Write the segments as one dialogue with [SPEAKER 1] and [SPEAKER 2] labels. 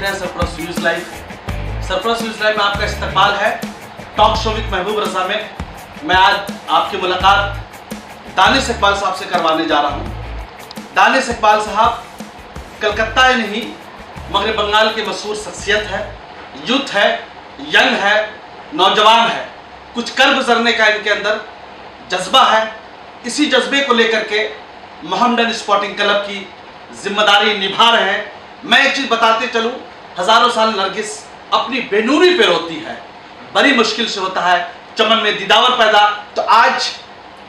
[SPEAKER 1] रहे हैं Sarfaraz news live. Sarfaraz news live में आपका इस्तकबाल है टॉक शो विद महबूब रजा में। मैं आज आपकी मुलाकात दानिश इकबाल साहब से करवाने जा रहा हूँ। दानिश इकबाल साहब कलकत्ता ही नहीं मगर बंगाल की मशहूर शख्सियत है, यूथ है, यंग है, नौजवान है। कुछ कर गुजरने का इनके अंदर जज्बा है। इसी जज्बे को लेकर के मोहम्मडन स्पोर्टिंग क्लब की जिम्मेदारी निभा रहे हैं। मैं एक चीज़ बताते चलूँ, हज़ारों साल नरगिस अपनी बेनूरी पे रोती है, बड़ी मुश्किल से होता है चमन में दीदावर पैदा। तो आज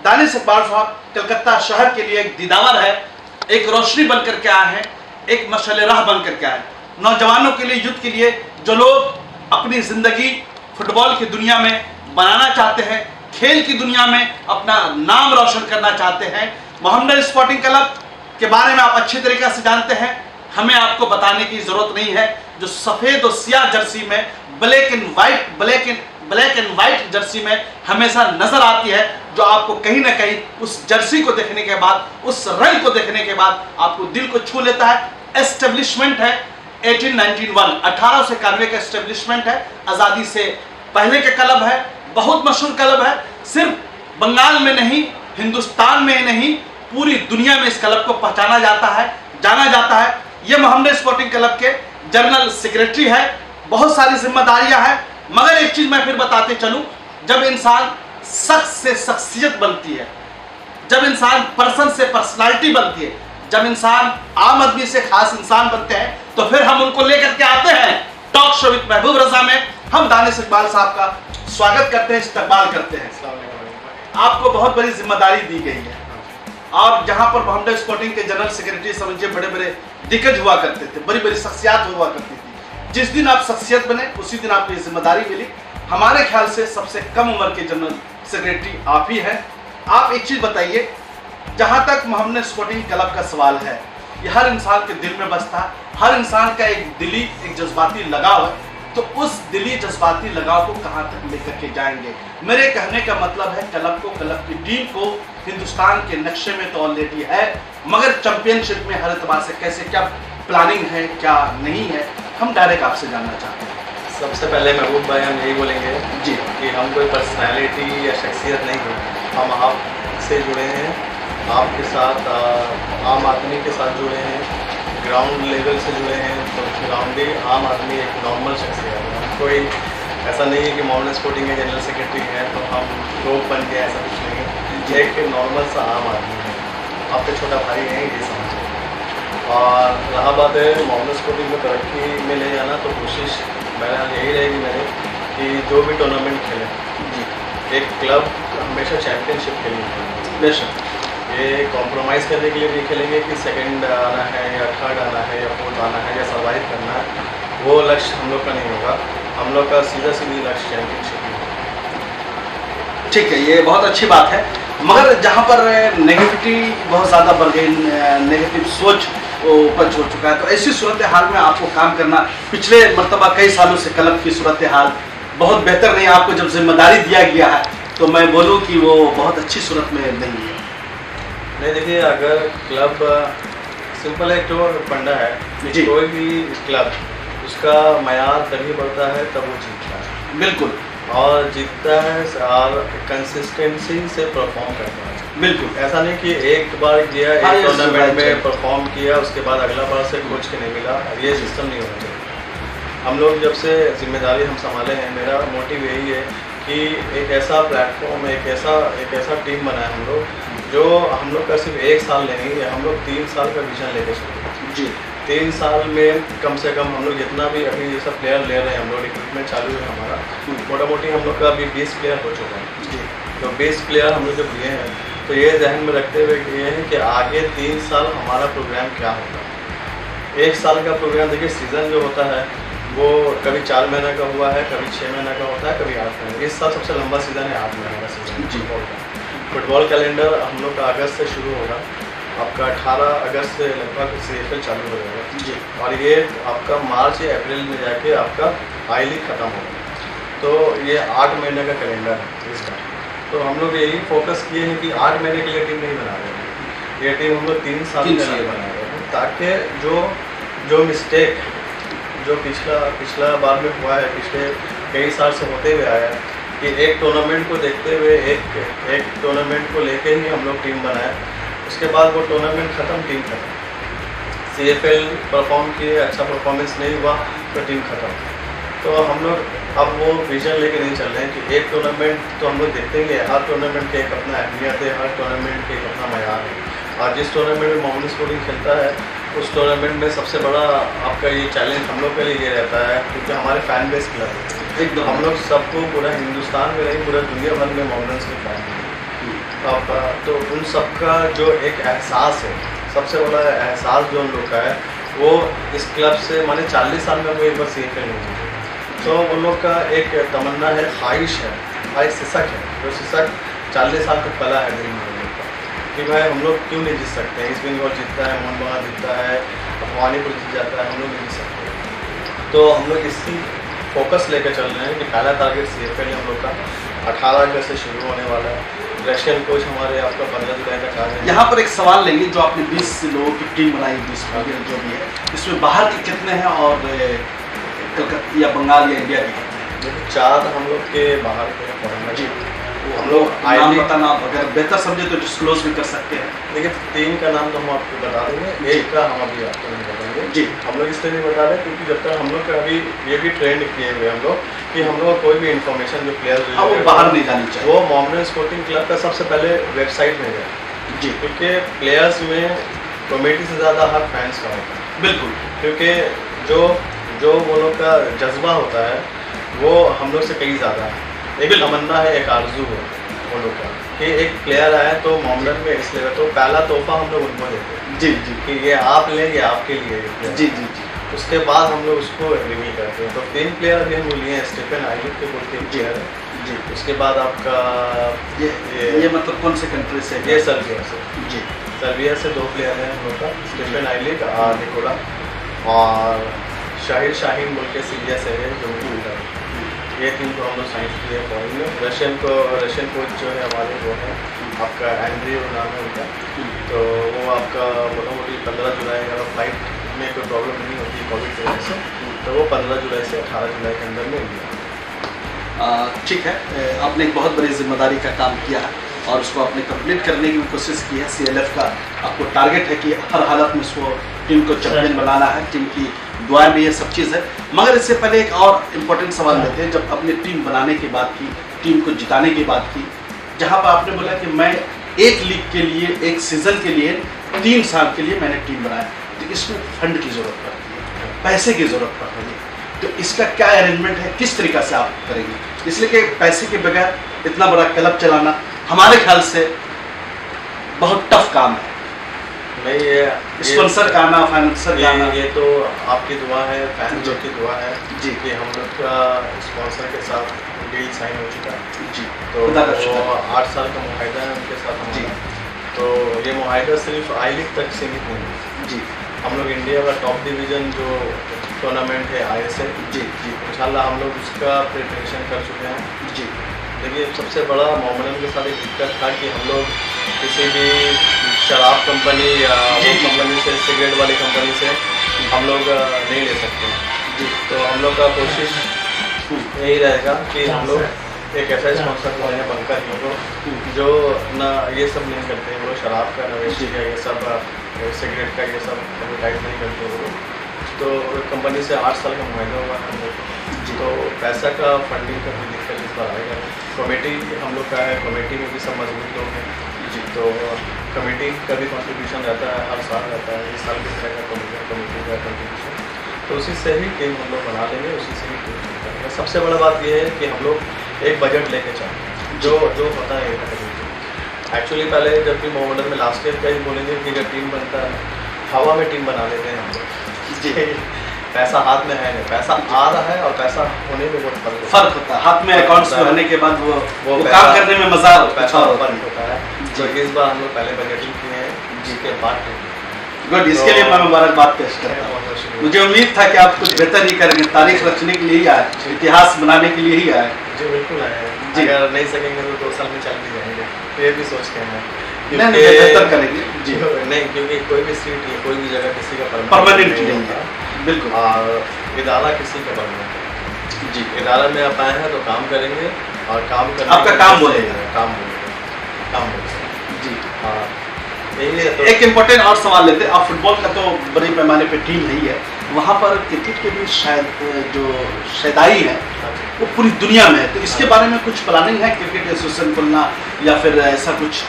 [SPEAKER 1] दानिश इकबाल साहब कलकत्ता शहर के लिए एक दीदावर है, एक रोशनी बन करके आए हैं, एक मशाल राह बन करके आए। नौजवानों के लिए, यूथ के लिए, जो लोग अपनी ज़िंदगी फुटबॉल की दुनिया में बनाना चाहते हैं, खेल की दुनिया में अपना नाम रोशन करना चाहते हैं। मोहम्मडन स्पोर्टिंग क्लब के बारे में आप अच्छी तरीके से जानते हैं, हमें आपको बताने की ज़रूरत नहीं है। जो सफ़ेद और सियाह जर्सी में ब्लैक एंड वाइट जर्सी में हमेशा नज़र आती है, जो आपको कहीं ना कहीं उस जर्सी को देखने के बाद, उस रंग को देखने के बाद आपको दिल को छू लेता है। एस्टेब्लिशमेंट है 1891 1891 का एस्टेब्लिशमेंट है। आज़ादी से पहले के क्लब है, बहुत मशहूर क्लब है। सिर्फ बंगाल में नहीं, हिंदुस्तान में नहीं, पूरी दुनिया में इस क्लब को पहचाना जाता है, जाना जाता है। ये मोहम्मडन स्पोर्टिंग क्लब के जनरल सेक्रेटरी है। बहुत सारी जिम्मेदारियां हैं, मगर एक चीज़ मैं फिर बताते चलूं, जब इंसान शख्स से शख्सियत बनती है, जब इंसान पर्सन से पर्सनालिटी बनती है, जब इंसान आम आदमी से खास इंसान बनते हैं, तो फिर हम उनको लेकर के आते हैं टॉक शो विद महबूब रजा में। हम दानिश इकबाल साहब का स्वागत करते हैं, इस्तकबाल करते हैं। आपको बहुत बड़ी जिम्मेदारी दी गई है और जहां पर मोहम्मडन स्पोर्टिंग के जनरल सेक्रेटरी समझिए बड़े बड़े दिग्गज हुआ करते थे, बड़ी बड़ी शख्सियत हुआ करती थी। जिस दिन आप शख्सियत बने उसी दिन आपको ये जिम्मेदारी मिली। हमारे ख्याल से सबसे कम उम्र के जनरल सेक्रेटरी आप ही हैं। आप एक चीज़ बताइए, जहां तक मोहम्मडन स्पोर्टिंग क्लब का सवाल है, ये हर इंसान के दिल में बसता है, हर इंसान का एक दिली, एक जज्बाती लगाव है। तो उस दिली जज्बाती लगाव को कहाँ तक लेकर के जाएंगे? मेरे कहने का मतलब है क्लब को, क्लब की टीम को हिंदुस्तान के नक्शे में तो ऑलरेडी है, मगर चैंपियनशिप में हर एतबार से कैसे, क्या प्लानिंग है, क्या नहीं है, हम डायरेक्ट आपसे जानना चाहते हैं।
[SPEAKER 2] सबसे पहले महबूब भाई हम यही बोलेंगे
[SPEAKER 1] जी
[SPEAKER 2] कि हम कोई पर्सनैलिटी या शख्सियत नहीं है, हम आपसे जुड़े हैं, आपके साथ आम आदमी के साथ जुड़े हैं, ग्राउंड लेवल से जुड़े हैं। तो ग्राउंडी आम आदमी एक नॉर्मल शख्सियत है, कोई ऐसा नहीं है कि मोहम्मडन स्पोर्टिंग के जनरल सेक्रेटरी है तो हम लोग बन गए, ऐसा कुछ नहीं है। एक नॉर्मल सा आम आदमी है, आपके छोटा भाई हैं, ये समझिए। और रहा बात है मोहम्मडन स्पोर्टिंग को तरक्की में ले जाना, तो कोशिश मेरा यही रहेगी मेरे कि जो भी टूर्नामेंट खेलें, एक क्लब हमेशा चैम्पियनशिप खेलेंगे।
[SPEAKER 1] बेशक
[SPEAKER 2] ये कॉम्प्रोमाइज़ करने के लिए नहीं खेलेंगे कि सेकंड आना है या थर्ड आना है या फोर्थ आना है या सर्वाइव करना है, वो लक्ष्य हम लोग का नहीं होगा। हम लोग का सीधी लक्ष्य चैम्पियनशिप ही होगा।
[SPEAKER 1] ठीक है, ये बहुत अच्छी बात है। मगर जहाँ पर नेगेटिविटी बहुत ज़्यादा बढ़ गई, नेगेटिव सोच उपज हो चुका है, तो ऐसी सूरत हाल में आपको काम करना, पिछले मरतबा कई सालों से क्लब की सूरत हाल बहुत बेहतर नहीं, आपको जब जिम्मेदारी दिया गया है तो मैं बोलूँ कि वो बहुत अच्छी सूरत में नहीं है।
[SPEAKER 2] नहीं, देखिए, अगर क्लब सिंपल एक तो फंडा है, कोई भी क्लब उसका मयार तभी बढ़ता है तब वो जीतता है।
[SPEAKER 1] बिल्कुल,
[SPEAKER 2] और जीतता है और कंसिस्टेंसी से परफॉर्म करता है।
[SPEAKER 1] बिल्कुल,
[SPEAKER 2] ऐसा नहीं कि एक बार किया, एक टूर्नामेंट में परफॉर्म किया, उसके बाद अगला बार से कोच के नहीं मिला, ये सिस्टम नहीं होना चाहिए। हम लोग जब से जिम्मेदारी हम संभाले हैं, मेरा मोटिव यही है कि एक ऐसा प्लेटफॉर्म, एक ऐसा टीम बनाए हम लोग, जो हम लोग का सिर्फ एक साल नहीं है, हम लोग 3 साल का विजन लेके चलें जी। 3 साल में कम से कम हम लोग जितना भी अभी ये सब प्लेयर ले रहे हैं, हम लोग रिक्रूटमेंट चालू है हमारा, मोटा मोटी हम लोग का अभी 20 प्लेयर हो चुका है जी। तो 20 प्लेयर हम लोग जब लिए हैं, तो ये जहन में रखते हुए ये है कि आगे 3 साल हमारा प्रोग्राम क्या होगा। 1 साल का प्रोग्राम, देखिए सीज़न जो होता है वो कभी 4 महीने का हुआ है, कभी 6 महीने का होता है, कभी 8 महीने। इस साल सबसे लंबा सीज़न है 8 महीने का सीज़न जी। फुटबॉल कैलेंडर हम लोग का अगस्त से शुरू होगा, आपका 18 अगस्त से लगभग CFL चालू हो जाएगा जी। और ये आपका मार्च या अप्रैल में जाके आपका आई लीग ख़त्म होगा। तो ये 8 महीने का कैलेंडर है इस बार। तो हम लोग यही फोकस किए हैं कि 8 महीने के लिए टीम नहीं बना रहे हैं, ये टीम हम लोग 3 साल के लिए बना रहे हैं, ताकि जो मिस्टेक जो पिछला बार में हुआ है, पिछले कई साल से होते हुए आया है कि एक टूर्नामेंट को देखते हुए एक टूर्नामेंट को लेके ही हम लोग टीम बनाए, उसके बाद वो टूर्नामेंट ख़त्म, टीम खत्म। CFL परफॉर्म किए, अच्छा परफॉर्मेंस नहीं हुआ तो टीम खत्म। तो हम लोग अब वो विजन लेके नहीं चल रहे हैं कि एक टूर्नामेंट तो हम लोग देखते ही है, हर टूर्नामेंट के एक अपना अहमियत है, हर टूर्नामेंट के एक अपना मयार है। और जिस टूर्नामेंट में मोमेंट स्पोर्टिंग खेलता है उस टूर्नामेंट में सबसे बड़ा आपका ये चैलेंज हम लोग के लिए ये रहता है, क्योंकि हमारे फैन बेस क्लब है, एकदम हम लोग सबको पूरा हिंदुस्तान में नहीं पूरा दुनिया भर में मोमेंट्स के फैन हैं। अब तो उन सबका जो एक एहसास है, सबसे बड़ा एहसास जो उन लोग का है वो इस क्लब से माने 40 साल में वो एक बार CFL नहीं जीते। तो उन लोग का एक तमन्ना है, ख्वाहिश है, भाई सिसक है, जो सिसक 40 साल तक पला है ड्रीम में कि भाई हम लोग क्यों नहीं जीत सकते हैं। ईस्ट बंगाल जीतता है, मोहन बागान जीतता है, भवानीपुर जीत जाता है, हम लोग नहीं जीत सकते। तो हम लोग इसी फोकस लेकर चल रहे हैं कि पहला टारगेट CFL हम लोग का 18 अगस्त से शुरू होने वाला है। रशियन कोच हमारे आपका 15 जुलाई तक आ रहे हैं।
[SPEAKER 1] यहाँ पर एक सवाल लेंगे, जो आपने 20 लोगों की टीम बनाई, 20 जो भी है, इसमें बाहर के कितने हैं और कलकत्ता या बंगाल या इंडिया के कितने हैं?
[SPEAKER 2] 4 हम लोग के बाहर के फॉरेनर जी।
[SPEAKER 1] हम लोग नाम बताना अगर बेहतर समझे तो डिस्क्लोज भी कर सकते हैं।
[SPEAKER 2] देखिए 3 का नाम तो हम आपको बता देंगे, 1 का हम अभी आपको नहीं बताएंगे
[SPEAKER 1] जी।
[SPEAKER 2] हम लोग इसलिए नहीं बता रहे क्योंकि जब तक हम लोग का अभी ये भी ट्रेंड किए हुए हम लोग कि हम लोग कोई भी इन्फॉर्मेशन जो प्लेयर
[SPEAKER 1] वो बाहर नहीं जानी चाहिए,
[SPEAKER 2] वो मोमेंट स्पोर्टिंग क्लब का सबसे पहले वेबसाइट में जाए जी, क्योंकि प्लेयर्स में कमेटी से ज़्यादा हर फैंस का होता है। बिल्कुल, क्योंकि जो वो लोग का जज्बा होता है वो हम लोग से कहीं ज़्यादा है। एक तमन्ना है, एक आरजू है वो लोग का कि एक प्लेयर आया तो मोमडन में इसलिए तो पहला तोहफा हम लोग उनको देते हैं जी जी कि ये आप लेंगे आपके लिए जी जी जी। उसके बाद हम लोग उसको रिवील करते हैं। तो 3 प्लेयर अभी हम लिए हैं, स्टीफन आइलिक के बोल के प्लेयर है जी। उसके बाद आपका ये मतलब कौन से कंट्री से? ये सर्बिया से जी। सर्बिया से 2 प्लेयर हैं हम लोग का, स्टीफन आइलिक और निकोला, और शाहिर शाहीन बोल के सीरिया से है जो ये 3 को हम लोग साइंस किए फॉरन में। रशियन कोच जो है हमारे वो है आपका एंड्रियो नाम है उनका, तो वो आपका मोटामोटी 15 जुलाई अगर फ्लाइट में कोई प्रॉब्लम नहीं होती कोविड की वजह से तो वो 15 जुलाई से 18 जुलाई के अंदर में इंडिया।
[SPEAKER 1] ठीक है, आपने एक बहुत बड़ी जिम्मेदारी का काम किया है और उसको आपने कंप्लीट करने की भी कोशिश की है। CLF का आपको टारगेट है कि हर हालत में उसको टीम को चैंपियन बनाना है, टीम की दुआ में ये सब चीज़ है। मगर इससे पहले एक और इम्पोर्टेंट सवाल लेते हैं, जब अपने टीम बनाने की बात की, टीम को जिताने की बात की, जहाँ पर आपने बोला कि मैं एक लीग के लिए, एक सीज़न के लिए 3 साल के लिए मैंने टीम बनाया, तो इसमें फंड की ज़रूरत पड़ती है, पैसे की ज़रूरत पड़ती है। तो इसका क्या अरेंजमेंट है, किस तरीक़ा से आप करेंगे? इसलिए कि पैसे के बगैर इतना बड़ा क्लब चलाना हमारे ख्याल से बहुत टफ काम है।
[SPEAKER 2] नहीं, ये
[SPEAKER 1] स्पॉन्सर का आना, फाइनेंसर का आना,
[SPEAKER 2] ये तो आपकी दुआ है, फैन लोग की दुआ है जी कि हम लोग का स्पॉन्सर के साथ डील साइन हो चुका है जी। तो वो 8 साल का मुआहदा है उनके साथ जी। तो ये मुआहदा सिर्फ आई लीग तक सीमित नहीं है जी। हम लोग इंडिया का टॉप डिवीज़न जो टूर्नामेंट है ISL जी जी, इंशाल्लाह हम लोग उसका प्रिपरेशन कर चुके हैं जी। देखिए सबसे बड़ा मोमडन के साथ एक दिक्कत था कि हम लोग किसी भी शराब कंपनी या कंपनी से, सिगरेट वाली कंपनी से हम लोग नहीं ले सकते जी। तो हम लोग का कोशिश यही रहेगा कि हम लोग एक ऐसा स्पॉन्सर बनाए बनकर हम लोग जो ना ये सब नहीं करते हैं, वो शराब का नवेशी का ये सब सिगरेट का ये सब एडवर्टाइज नहीं करते वो लोग। तो कंपनी से 8 साल का मुआहदा हुआ है हम लोग, तो पैसा का फंडिंग का भी दिक्कत इस बार आएगा। कमेटी हम लोग का है, कमेटी में भी सब मजबूत लोग हैं जी। तो कमेटी का भी कंट्रीब्यूशन रहता है, हर साल रहता है, इस साल भी रहेगा कमेटी का कंट्रीब्यूशन। तो उसी से ही टीम हम लोग बना लेंगे, उसी से ही टीम करेंगे। सबसे बड़ा बात ये है कि हम लोग एक बजट लेके चलें जो होता है एक्चुअली। पहले जब भी मोमडन में लास्ट ईयर का ही बोलेंगे कि जब टीम बनता है हवा में टीम बना लेते हैं हम लोग जी। पैसा हाथ में है नहीं, पैसा आ रहा है और पैसा होने में बहुत फर्क होता है। हाथ में अकाउंट्स रहने के बाद वो काम करने में मजा पैसा फर्क होता है। तो इस बार हम लोग पहले बजटिंग किए हैं जी के बाद गुड, इसके लिए मैं मुबारकबाद पेश करता हूँ। मुझे उम्मीद था कि आप कुछ बेहतर ही करेंगे, तारीख रचने के लिए ही आए, इतिहास बनाने के लिए ही आए जी। बिल्कुल आए जी, अगर नहीं सकेंगे तो 2 साल में चल भी जाएंगे, तो ये भी सोचते हैं बेहतर करेंगे जी। नहीं, क्योंकि कोई भी सीट या कोई भी जगह किसी का परमानेंट नहीं है
[SPEAKER 1] बिल्कुल।
[SPEAKER 2] और इदारा किसी का बल नहीं।
[SPEAKER 1] जी,
[SPEAKER 2] इदारा में आप आए हैं तो काम करेंगे और काम करने
[SPEAKER 1] आपका काम बोलेगा।
[SPEAKER 2] काम बोलेगा
[SPEAKER 1] जी।
[SPEAKER 2] हाँ, यही है। तो
[SPEAKER 1] एक इम्पोर्टेंट और सवाल लेते हैं, अब फुटबॉल का तो बड़े पैमाने पे टीम नहीं है, वहाँ पर क्रिकेट के भी शायद जो शैदाई है वो पूरी दुनिया में है, तो इसके बारे में कुछ प्लानिंग है क्रिकेट एसोसिएशन खोलना या फिर ऐसा कुछ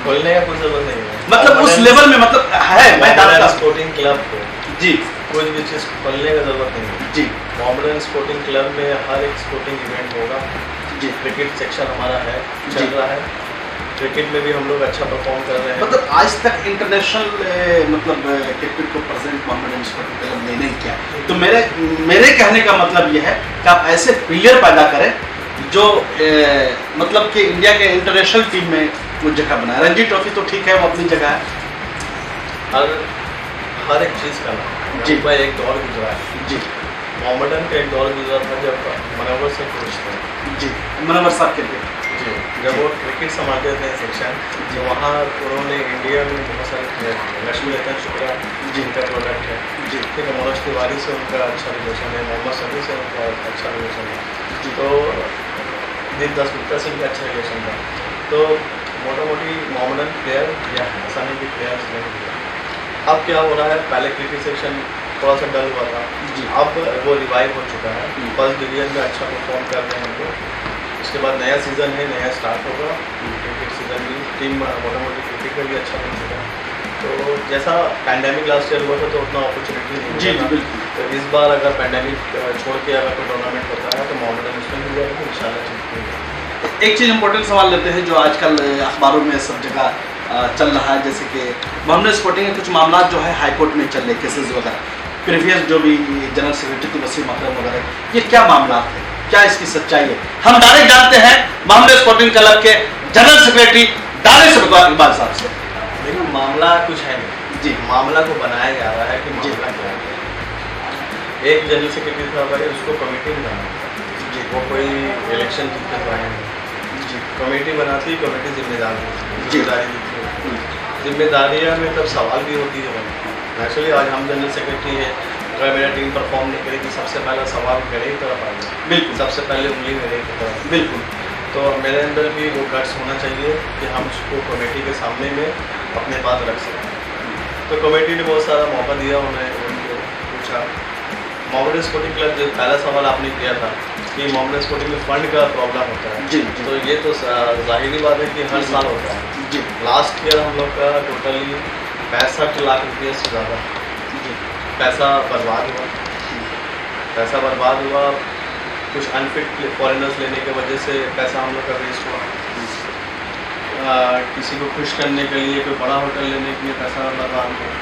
[SPEAKER 2] खोलने का कोई जरूरत नहीं है,
[SPEAKER 1] मतलब उस लेवल में मतलब है? मैं जानता हूं।
[SPEAKER 2] स्पोर्टिंग क्लब को
[SPEAKER 1] जी
[SPEAKER 2] कोई भी चीज़ खोलने का जरूरत नहीं है।
[SPEAKER 1] जी
[SPEAKER 2] मोहम्मदन स्पोर्टिंग क्लब में हर एक स्पोर्टिंग इवेंट होगा।
[SPEAKER 1] जी,
[SPEAKER 2] क्रिकेट सेक्शन हमारा है,
[SPEAKER 1] जी।
[SPEAKER 2] चल रहा है। क्रिकेट में भी हम लोग अच्छा परफॉर्म कर रहे हैं।
[SPEAKER 1] मतलब आज तक इंटरनेशनल मतलब क्रिकेट को प्रेजेंट मोहम्मदन स्पोर्टिंग क्लब ने नहीं किया, तो मेरे कहने का मतलब ये है कि आप ऐसे प्लेयर पैदा करें जो मतलब कि इंडिया के इंटरनेशनल टीम में वो जगह बनाए। रणजी ट्रॉफी तो ठीक है, वो अपनी जगह है।
[SPEAKER 2] हर एक चीज़ का नाम
[SPEAKER 1] जी।
[SPEAKER 2] भाई एक दौर गुजरा है।
[SPEAKER 1] जी
[SPEAKER 2] मोहम्मदन का एक दौर गुजरा था जब मनोवर से कोच थे।
[SPEAKER 1] जी, मनोवर साहब क्रिकेट।
[SPEAKER 2] जी, जब वो क्रिकेट संभालते थे सेक्शन, तो वहाँ उन्होंने इंडिया में बहुत सारे प्लेयर थे। लक्ष्मी रतन शुक्ला जिनका प्रोडक्ट है।
[SPEAKER 1] जी
[SPEAKER 2] ठीक है, मनोज तिवारी से उनका अच्छा रिलेशन है, मोहम्मद शमी से उनका अच्छा रिलेशन है।
[SPEAKER 1] जी।
[SPEAKER 2] तो देवदास गुप्ता से भी अच्छा रिलेशन था। तो मोटा मोटी मोहम्मदन प्लेयर या ऐसा नहीं कि प्लेयर्स नहीं दिया। अब क्या हो रहा है, पहले क्रिकेट सेक्शन थोड़ा सा डल हुआ था,
[SPEAKER 1] जी।
[SPEAKER 2] अब वो रिवाइव हो चुका है। फर्स्ट डिवीजन में अच्छा परफॉर्म कर रहे हैं हम लोग। उसके बाद नया सीज़न है, नया स्टार्ट होगा क्रिकेट सीज़न भी। टीम मोटा मोटी क्रिकेट में भी अच्छा बन चुका है। तो जैसा पैंडेमिक लास्ट ईयर हुआ था तो उतना अपॉर्चुनिटी नहीं
[SPEAKER 1] जी
[SPEAKER 2] मिला था।
[SPEAKER 1] बिल्कुल।
[SPEAKER 2] तो इस बार अगर पैंडेमिक छोड़ के अगर कोई टूर्नामेंट होता है तो मोहम्मदन उसमें मिल जाएगा, तो इंशाल्लाह ठीक होगा।
[SPEAKER 1] एक चीज़ इम्पोर्टेंट सवाल लेते हैं जो आजकल अखबारों में सब जगह चल रहा है, जैसे कि मोहम्मदन स्पोर्टिंग के कुछ मामला जो है हाई कोर्ट में चल रहे केसेस वगैरह, प्रीवियस जो भी जनरल सेक्रेटरी थे वसीम अकरम वगैरह, ये क्या मामला है, क्या इसकी सच्चाई है? हम डायरेक्ट जानते हैं मोहम्मदन स्पोर्टिंग क्लब के जनरल सेक्रेटरी दानिश इकबाल साहब से।
[SPEAKER 2] देखिए, मामला कुछ है नहीं
[SPEAKER 1] जी।
[SPEAKER 2] मामला को बनाया जा रहा है कि मामला क्या है। एक जनरल सेक्रेटरी था भाई, उसको कमेटी बनाना जी, वो कोई इलेक्शन जीत के तो आए नहीं जी। कमेटी बनाती, कमेटी जिम्मेदारी जिम्मेदारियाँ में तब सवाल भी होती है भाई। एक्चुअली आज हम जनरल सेक्रेटरी है, अगर मेरा टीम परफॉर्म नहीं करेगी सबसे पहला सवाल मेरे ही तरफ आएगा।
[SPEAKER 1] बिल्कुल।
[SPEAKER 2] सबसे पहले उंगली मेरे ही तरफ।
[SPEAKER 1] बिल्कुल।
[SPEAKER 2] तो मेरे अंदर भी वो गट्स होना चाहिए कि हम उसको कमेटी के सामने में अपने बात रख सकें। तो कमेटी ने बहुत सारा मौका दिया, उन्हें उनको पूछा। मोहम्मदन स्पोर्टिंग क्लब जो पहला सवाल आपने किया था कि मोहम्मदन स्पोर्टिंग में फ़ंड का प्रॉब्लम होता है
[SPEAKER 1] जी।
[SPEAKER 2] तो ये तो ज़ाहिरी बात है कि हर साल होता है
[SPEAKER 1] जी।
[SPEAKER 2] लास्ट ईयर हम लोग का टोटली 65 लाख रुपये से ज़्यादा
[SPEAKER 1] जी।
[SPEAKER 2] पैसा बर्बाद हुआ। कुछ अनफिट फॉरेनर्स लेने की वजह से पैसा हम लोग का वेस्ट हुआ। किसी को खुश करने के लिए कोई बड़ा होटल लेने के लिए पैसा बर्बाद हुआ।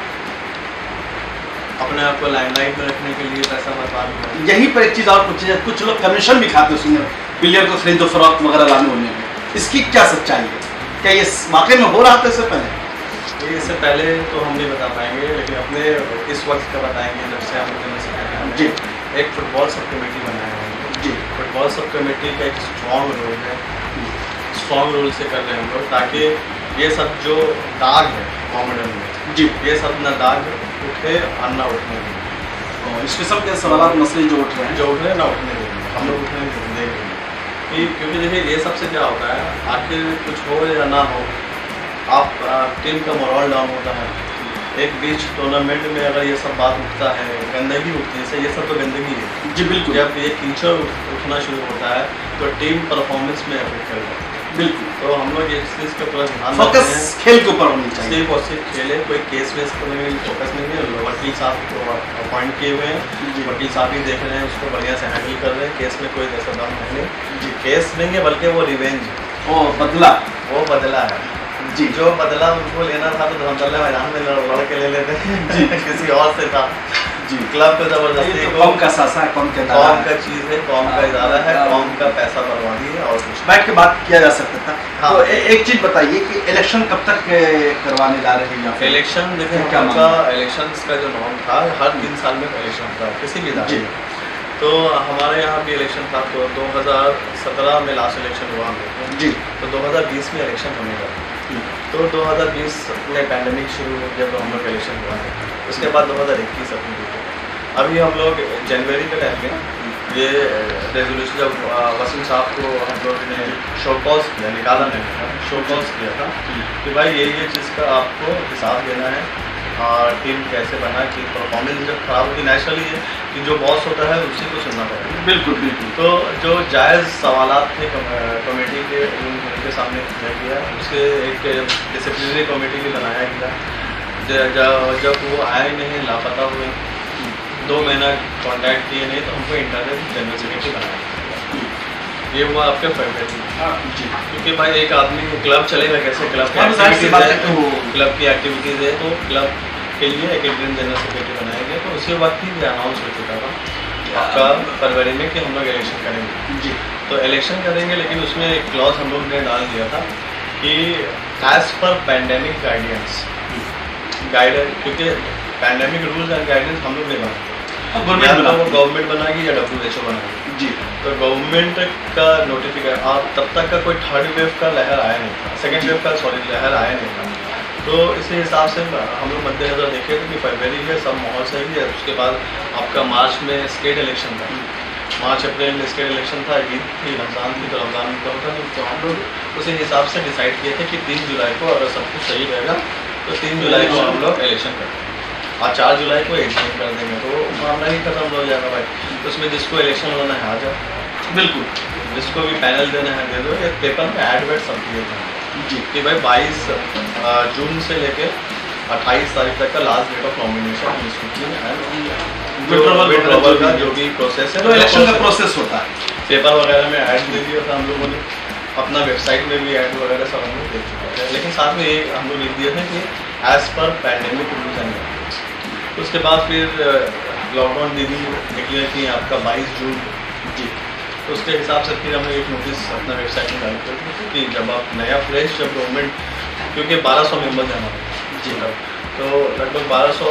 [SPEAKER 2] अपने आप को लाइमलाइट में रखने के लिए पैसा बर्बाद हुआ।
[SPEAKER 1] यहीं पर एक चीज़ और पूछी जाए, कुछ लोग कमीशन भी खाते उसमें प्लेयर को खरीदो फरोख्त वगैरह लाने होने में, इसकी क्या सच्चाई है? क्या ये वाकई में हो रहा था इससे पहले?
[SPEAKER 2] इससे पहले तो हम नहीं बता पाएंगे, लेकिन अपने इस वक्त का बताएंगे जब से हम लोग
[SPEAKER 1] जी।
[SPEAKER 2] एक फुटबॉल सब कमेटी बनाया है
[SPEAKER 1] जी।
[SPEAKER 2] फुटबॉल सब कमेटी का एक स्ट्रॉन्ग रोल है, स्ट्रॉन्ग रोल से कर रहे हैं हम लोग, ताकि ये सब जो दाग है मोहम्मदन में
[SPEAKER 1] जी,
[SPEAKER 2] ये सब ना दाग उठे और ना उठने देंगे।
[SPEAKER 1] और इस किस्म के सवाल मसले जो उठ रहे हैं,
[SPEAKER 2] जो उठ रहे हैं ना उठने देंगे, हम लोग उठने देंगे कि क्योंकि देखिए ये सबसे क्या होता है, आखिर कुछ हो या ना हो, आप टीम का मोरल डाउन होता है। एक बीच टूर्नामेंट में अगर ये सब बात उठता है, गंदगी उठती है, जैसे ये सब तो गंदगी है
[SPEAKER 1] जी बिल्कुल।
[SPEAKER 2] जब ये कीचड़ उठना शुरू होता है तो टीम परफॉर्मेंस में अफेक्ट कर जाता है।
[SPEAKER 1] बिल्कुल।
[SPEAKER 2] तो हम लोग इस चीज़ का पूरा ध्यान रखते
[SPEAKER 1] फोकस
[SPEAKER 2] हैं,
[SPEAKER 1] खेल के ऊपर होनी चाहिए।
[SPEAKER 2] सिर्फ और सिर्फ खेले, कोई केस वेस पर नहीं फोकस नहीं है। वकील साहब को अपॉइंट किए हुए हैं,
[SPEAKER 1] जी।
[SPEAKER 2] वकील साहब ही देख रहे हैं, उसको बढ़िया से हैंडल कर रहे हैं। केस में कोई ऐसा दम है नहीं
[SPEAKER 1] जी।
[SPEAKER 2] केस नहीं है, बल्कि वो रिवेंज है,
[SPEAKER 1] ओ बदला।
[SPEAKER 2] वो बदला है
[SPEAKER 1] जी।
[SPEAKER 2] जो बदला उनको लेना था तो धर्मशाला मैदान में लड़ के ले लेते हैं
[SPEAKER 1] जी।
[SPEAKER 2] किसी और से था
[SPEAKER 1] जी।
[SPEAKER 2] क्लब को
[SPEAKER 1] ये
[SPEAKER 2] जबरदस्ती
[SPEAKER 1] तो कौम का सासा है, कौम के
[SPEAKER 2] कौम
[SPEAKER 1] दादा
[SPEAKER 2] का चीज़ है, कौम का इदारा है, कौम का पैसा बर्बादी है और कुछ
[SPEAKER 1] बैठ के बात किया जा सकता था।
[SPEAKER 2] हाँ।
[SPEAKER 1] तो एक चीज बताइए कि इलेक्शन कब तक करवाने जा रहे हैं या फिर
[SPEAKER 2] इलेक्शन देखिए
[SPEAKER 1] क्या
[SPEAKER 2] उनका इलेक्शन का जो नॉर्म था, हर 3 साल में इलेक्शन था किसी भी इदारे
[SPEAKER 1] जी।
[SPEAKER 2] में। तो हमारे यहाँ भी इलेक्शन था, तो 2017 में लास्ट इलेक्शन हुआ हम लोग
[SPEAKER 1] जी।
[SPEAKER 2] तो 2020 में इलेक्शन होने का। तो 2020 में पैंडेमिक शुरू हो गया तो हम लोग इलेक्शन हुआ है, उसके बाद 2021 अपनी अभी हम लोग जनवरी के टाइम में ये रेजोल्यूशन जब वसीम साहब को हम लोग ने शो कॉज किया, निकाला नहीं, शो कॉज किया था कि भाई ये चीज़ का आपको हिसाब देना है और टीम कैसे बना कि परफॉर्मेंस जब खराब होती नेचुरली है कि जो बॉस होता है उसी को सुनना पड़ेगा।
[SPEAKER 1] बिल्कुल बिल्कुल।
[SPEAKER 2] तो जो जायज़ सवालात थे कमेटी के उनके सामने किया गया, उसके एक डिसिप्लिनरी कमेटी भी बनाया गया। जब वो आए नहीं, लापता हुए, 2 महीना कांटेक्ट किए नहीं, तो हमको इंटरनल जनरल सेक्रेटरी बनाया। ये हुआ आपके फरवरी जी, क्योंकि भाई एक आदमी क्लब चलेगा कैसे, क्लब की एक्टिविटीज़ है तो क्लब के लिए एक इंटरनल जनरल सेक्रेटरी बनाया गया। तो उसी वक्त ही अनाउंस हो चुका था आपका फरवरी में कि हम लोग इलेक्शन करेंगे जी। तो इलेक्शन करेंगे, लेकिन उसमें एक क्लॉज हम लोग ने डाल दिया था कि एज पर पैंडेमिक गाइडेंस क्योंकि पैंडेमिक रूल्स एंड गाइडेंस हम लोग नहीं बनाते, गवर्नमेंट बनाएगी या WHO बनाएगी जी। तो गवर्नमेंट का नोटिफिकेशन, और तब तक का कोई थर्ड वेव का लहर आया नहीं था, सेकेंड वेव का लहर आया नहीं था। तो इसी हिसाब से हम लोग मद्देनजर देखे थे कि फरवरी में सब माहौल सही है। उसके बाद आपका मार्च में स्टेट इलेक्शन था, मार्च अप्रैल में स्टेट इलेक्शन था, ईद थी, रमज़ान थी, तो रमज़ान का होता नहीं। तो हम लोग उसी हिसाब से डिसाइड किए थे कि 3 जुलाई को अगर सब कुछ सही रहेगा तो 3 जुलाई को हम लोग इलेक्शन करते हैं और 4 जुलाई को एग्जाम कर देंगे, तो मामला ही खत्म हो जाएगा भाई। तो उसमें जिसको इलेक्शन होना है आ जाओ, बिल्कुल, जिसको भी पैनल देना है दे दो। एक पेपर में एड वेड सब दिए थे जी कि भाई 22 जून से लेके 28 तारीख तक का last date of nomination withdrawal का जो भी प्रोसेस है,
[SPEAKER 1] तो इलेक्शन का प्रोसेस होता है।
[SPEAKER 2] पेपर वगैरह में ऐड दे दिया था हम लोगों ने, अपना वेबसाइट में भी ऐड वगैरह सब हम लोग दे चुके थे। लेकिन साथ में ये हम लोग लिख दिए थे कि as per pandemic rules and guidelines. उसके बाद फिर लॉकडाउन दीदी डिक्लेयर की आपका 22 जून जी। तो उसके हिसाब से फिर हमने एक नोटिस अपना वेबसाइट में डाली थी कि जब आप नया फ्रेश जब गवर्नमेंट, क्योंकि 1200 मेंबर्स हैं हमारे जी, तो लगभग 1200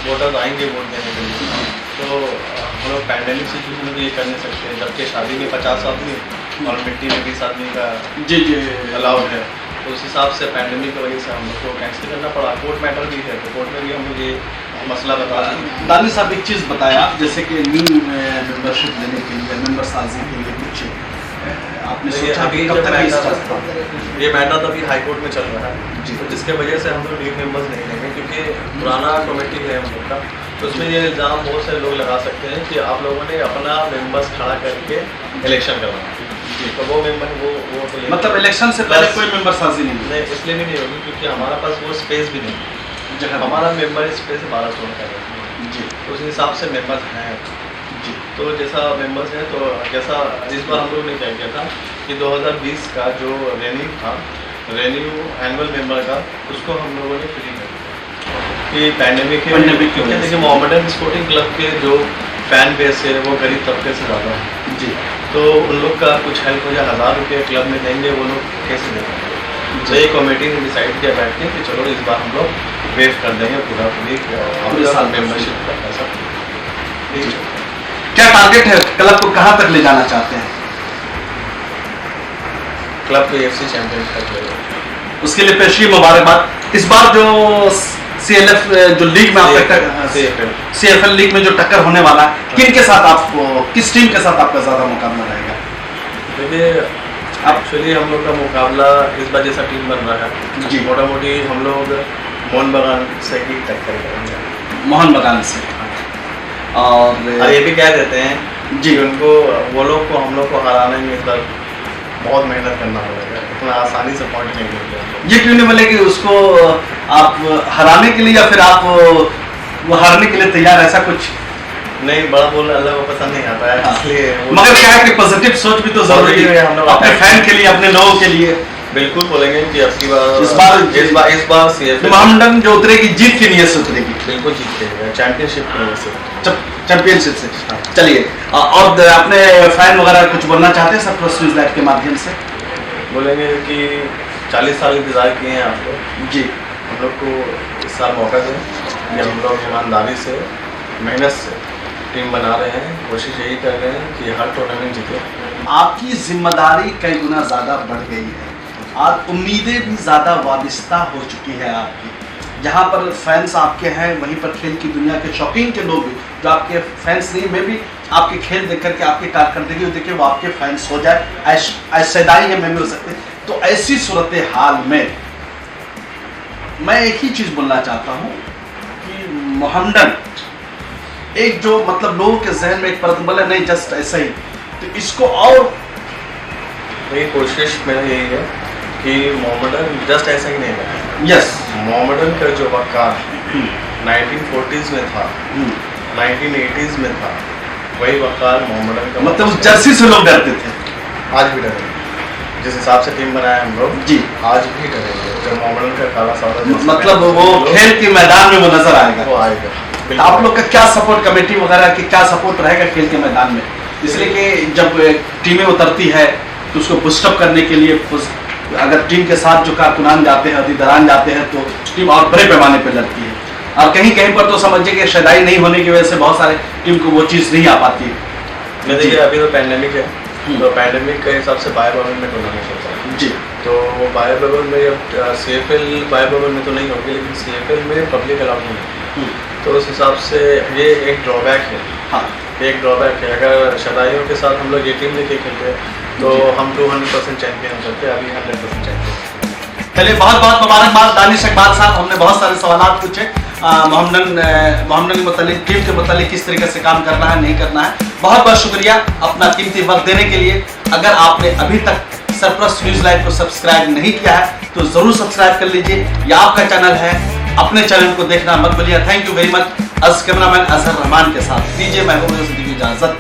[SPEAKER 2] वोटर्स आएंगे वोट देने के लिए। तो हम लोग पैंडेमिक सिचुएशन में भी ये कर नहीं सकते, जबकि शादी में 50 आदमी और मिट्टी में 20 आदमी का
[SPEAKER 1] जी
[SPEAKER 2] अलाउड है। तो उस हिसाब से पैंडेमिक की वजह से हम लोग को कैंसिल करना पड़ा। कोर्ट मैटर भी है, तो कोर्ट में भी हम लोग ये मसला बता दें।
[SPEAKER 1] दानी साहब एक चीज़ बताया, जैसे कि न्यू मेंबरशिप लेने के लिए, मेंबर साजी के लिए कुछ आपने सोचा
[SPEAKER 2] अभी
[SPEAKER 1] कब तक
[SPEAKER 2] ये मैटर तो अभी हाई कोर्ट में चल रहा है जी। तो जिसके वजह से हम लोग न्यू मेंबर्स नहीं लेंगे, क्योंकि पुराना कमेटी है हम लोग का, तो उसमें ये इल्ज़ाम बहुत से लोग लगा सकते हैं कि आप लोगों ने अपना मेंबर्स खड़ा करके इलेक्शन करवाना जी। तो वो मेंबर वो तो
[SPEAKER 1] मतलब इलेक्शन से पहले कोई मेंबर साजी नहीं,
[SPEAKER 2] इसलिए भी नहीं होगी क्योंकि हमारा पास वो स्पेस भी नहीं है। हमारा मेंबर स्पेस 1200 का है जी। तो उस हिसाब से मेंबर्स हैं जी। तो जैसा मेंबर्स हैं, तो जैसा इस बार हम लोग ने क्या किया था कि 2020 का जो रेन्यू एनुअल मेंबर का, उसको हम लोगों ने फ्री कर दिया कि पैंडेमिक क्योंकि देखिए मोहम्मदन स्पोर्टिंग क्लब के जो फैन बेस है वो गरीब तबके से ज़्यादा है जी। तो उन लोग का कुछ हेल्प हो जाए, 1000 रुपये क्लब में देंगे, वो लोग कैसे देंगे। तो ये कमेटी ने डिसाइड किया बैठ के कि चलो इस बार हम लोग वेव कर देंगे पूरे साल मेंबरशिप का पैसा।
[SPEAKER 1] क्या टारगेट है, क्लब को कहाँ तक ले जाना चाहते हैं?
[SPEAKER 2] क्लब को AFC चैंपियन तक ले जाओ,
[SPEAKER 1] उसके लिए पेशी मुबारकबाद। इस बार जो CLF जो लीग में आपका CFL लीग में जो टक्कर होने वाला है, किन के साथ आपको, किस टीम के साथ आपका ज़्यादा मुकाबला रहेगा?
[SPEAKER 2] देखिए एक्चुअली हम लोग का मुकाबला इस बार जैसा टीम बन रहा है जी, मोटा मोटी हम लोग मोहन बगान से ही टक्कर करेंगे।
[SPEAKER 1] मोहन बगान से, और
[SPEAKER 2] ये भी कह देते हैं जी उनको, वो लोग को हम लोग को हराने में इस बार बहुत मेहनत करना पड़ेगा, इतना आसानी से पॉइंट नहीं मिलेगा।
[SPEAKER 1] ये क्यों नहीं बोले कि उसको आप हराने के लिए या फिर आप वो हारने के लिए तैयार, ऐसा कुछ
[SPEAKER 2] नहीं? बड़ा बोलना अल्लाह को पसंद नहीं आता है, इसलिए
[SPEAKER 1] मगर क्या है कि पॉजिटिव सोच भी तो जरूरी है हम लोग अपने फैन के लिए, अपने लोगों के लिए।
[SPEAKER 2] बिल्कुल बोलेंगे कि आपकी बार इस बार CFL
[SPEAKER 1] मोहम्मदन जो उतरेगी जीत की नीयत से उतरेगी,
[SPEAKER 2] बिल्कुल जीतेगा चैंपियनशिप की वजह से,
[SPEAKER 1] चैंपियनशिप से। चलिए, और अपने फैन वगैरह कुछ बोलना चाहते हैं सरप्लस न्यूज़ लाइव के माध्यम से?
[SPEAKER 2] बोलेंगे कि 40 साल इंतज़ार किए हैं आप लोग जी, हम लोग को इस साल मौका दें कि हम लोग ईमानदारी से, मेहनत से टीम बना रहे हैं, कोशिश यही कर रहे हैं कि हर टूर्नामेंट जीते।
[SPEAKER 1] आपकी जिम्मेदारी कई गुना ज़्यादा बढ़ गई है, आज उम्मीदें भी ज़्यादा वाबिस्ता हो चुकी है आपकी। जहाँ पर फैंस आपके हैं वहीं पर खेल की दुनिया के शौकीन के लोग भी, जो आपके फैंस नहीं, मैं भी आपके खेल देख करके आपकी कारकर्दगी देख के वो आपके फैंस हो जाए, ऐशदाई है मैं भी हो सकते। तो ऐसी सूरत हाल में मैं एक ही चीज़ बोलना चाहता हूँ कि मोहम्मडन एक जो मतलब लोगों के जहन में एक प्रतिबल है, नहीं जस्ट ऐसा ही, तो इसको और
[SPEAKER 2] मेरी कोशिश मेरा यही है कि मोहम्मडन जस्ट ऐसा ही नहीं है।
[SPEAKER 1] यस,
[SPEAKER 2] मोहम्मडन का जो वक़ार 1940s में था, 1980s में था, वही वक़ार मोहम्मडन का
[SPEAKER 1] मतलब उस जर्सी से लोग डरते थे,
[SPEAKER 2] आज भी डरेंगे। जिस हिसाब से टीम बनाया हम लोग
[SPEAKER 1] जी,
[SPEAKER 2] आज भी डरेंगे। जब मोहम्मडन का काला सौदा
[SPEAKER 1] मतलब वो खेल के मैदान में वो नजर आएगा,
[SPEAKER 2] वो आएगा।
[SPEAKER 1] तो आप लोग का क्या सपोर्ट, कमेटी वगैरह की क्या सपोर्ट रहेगा खेल के मैदान में? इसलिए कि जब टीमें उतरती है तो उसको बुस्टअप करने के लिए अगर टीम के साथ जो कारकुनान जाते हैं, अधिदरान जाते हैं, तो टीम और बड़े पैमाने पर लड़ती है। और कहीं कहीं पर तो समझिए कि शदाई नहीं होने की वजह से बहुत सारे टीम को वो चीज़ नहीं आ पाती है।
[SPEAKER 2] मैं देखिए अभी तो पैंडेमिक है, तो पैंडेमिक के हिसाब से बायर बबल में टूर्नामेंट होता है
[SPEAKER 1] जी,
[SPEAKER 2] तो बायर बबल में अब CFL बायर बबल में तो नहीं होगी, लेकिन CFL में पब्लिक अलाउड नहीं है, तो उस हिसाब से ये एक ड्रॉबैक है।
[SPEAKER 1] हाँ,
[SPEAKER 2] एक ड्रॉबैक है। अगर शदाइयों के साथ हम लोग ये टीम लेके खेलते हैं तो हम 200% चैंपियन हो सकते हैं, अभी 100% चैंपियन।
[SPEAKER 1] चलिए बहुत बहुत मुबारकबाद दानिश इकबाल साहब, हमने बहुत सारे सवाल पूछे मोहम्मडन के मतलब टीम के मतलब किस तरीके से काम करना है नहीं करना है। बहुत बहुत शुक्रिया अपना कीमती वक्त देने के लिए। अगर आपने अभी तक सरप्लस न्यूज़ लाइव को सब्सक्राइब नहीं किया है तो ज़रूर सब्सक्राइब कर लीजिए, यह आपका चैनल है, अपने चैनल को देखना मत भूलिए। Thank you very much. अज कैमरामैन अजहर रहमान के साथ दीजिए महबूब इजाज़त।